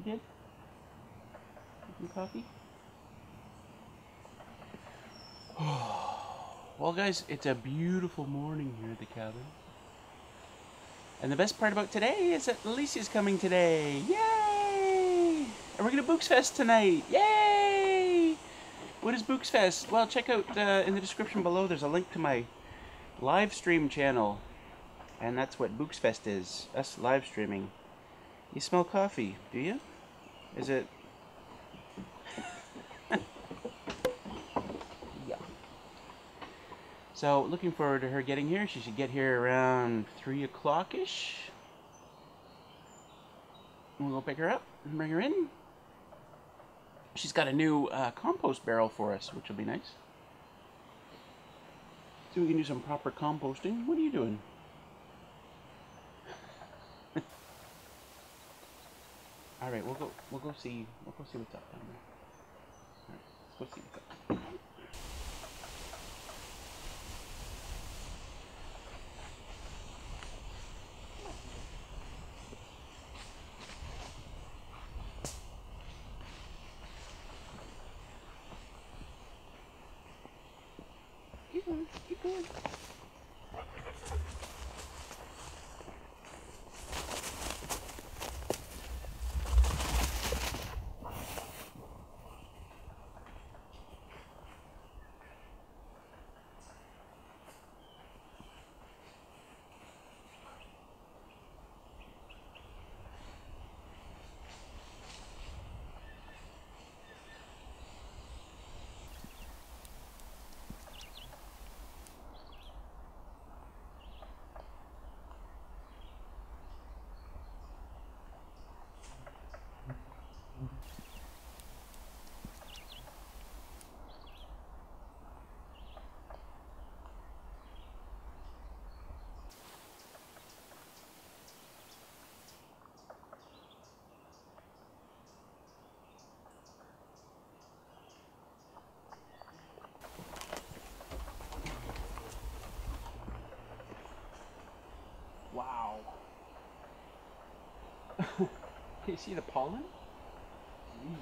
You did? Some coffee? Well, guys, it's a beautiful morning here at the cabin. And the best part about today is that Alicia's coming today. Yay! And we're going to Books Fest tonight. Yay! What is Books Fest? Well, check out in the description below. There's a link to my live stream channel. And that's what Books Fest is. Us live streaming. You smell coffee, do you? Is it... Yeah. So, looking forward to her getting here. She should get here around 3 o'clock-ish. We'll go pick her up and bring her in. She's got a new compost barrel for us, which will be nice. So we can do some proper composting. What are you doing? All right, we'll go see what's up down there. All right, let's go see what's up. Keep going, keep going. Wow. Can you see the pollen? Jeez.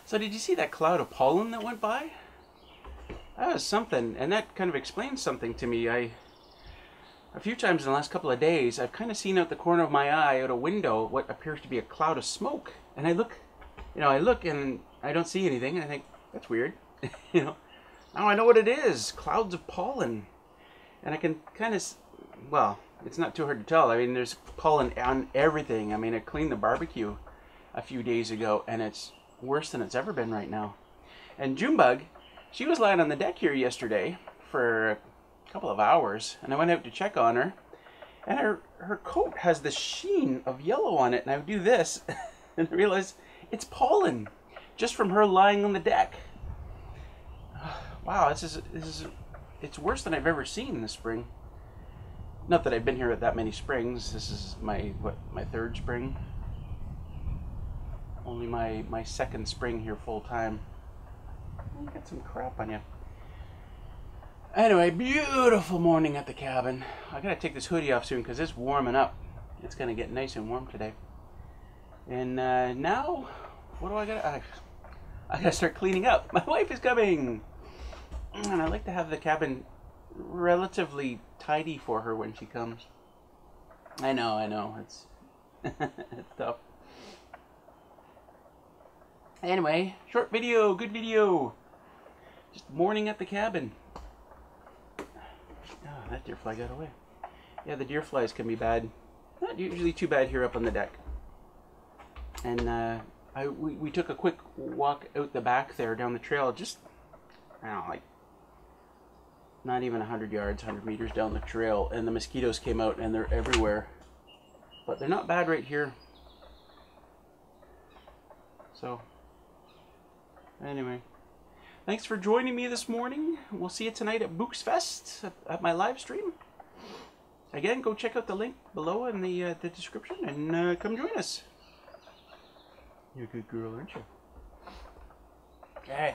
So did you see that cloud of pollen that went by? That was something, and that kind of explains something to me. A few times in the last couple of days, I've kind of seen out the corner of my eye, out a window, what appears to be a cloud of smoke. And I look and I don't see anything, and I think, that's weird. Now I know what it is, clouds of pollen. And I can kind of, well, it's not too hard to tell. I mean, there's pollen on everything. I mean, I cleaned the barbecue a few days ago, and it's worse than it's ever been right now. And Junebug, she was lying on the deck here yesterday for a couple of hours, and I went out to check on her, and her coat has this sheen of yellow on it, and I would do this and I realized it's pollen just from her lying on the deck. Wow, it's worse than I've ever seen in the spring. Not that I've been here at that many springs. This is my third spring. Only my second spring here full time. You got some crap on you. Anyway, beautiful morning at the cabin. I gotta take this hoodie off soon because it's warming up. It's gonna get nice and warm today. And now, what do I gotta? I gotta start cleaning up. My wife is coming, and I like to have the cabin relatively tidy for her when she comes. I know, it's it's tough. Anyway, short video, good video. Just morning at the cabin. Oh, that deer fly got away. Yeah, the deer flies can be bad. Not usually too bad here up on the deck. And we took a quick walk out the back there down the trail, just, I don't know, like not even 100 yards, 100 meters down the trail, and the mosquitoes came out and they're everywhere. But they're not bad right here. So, anyway, thanks for joining me this morning. We'll see you tonight at Books Fest at my live stream. Again, go check out the link below in the description and come join us. You're a good girl, aren't you? Okay.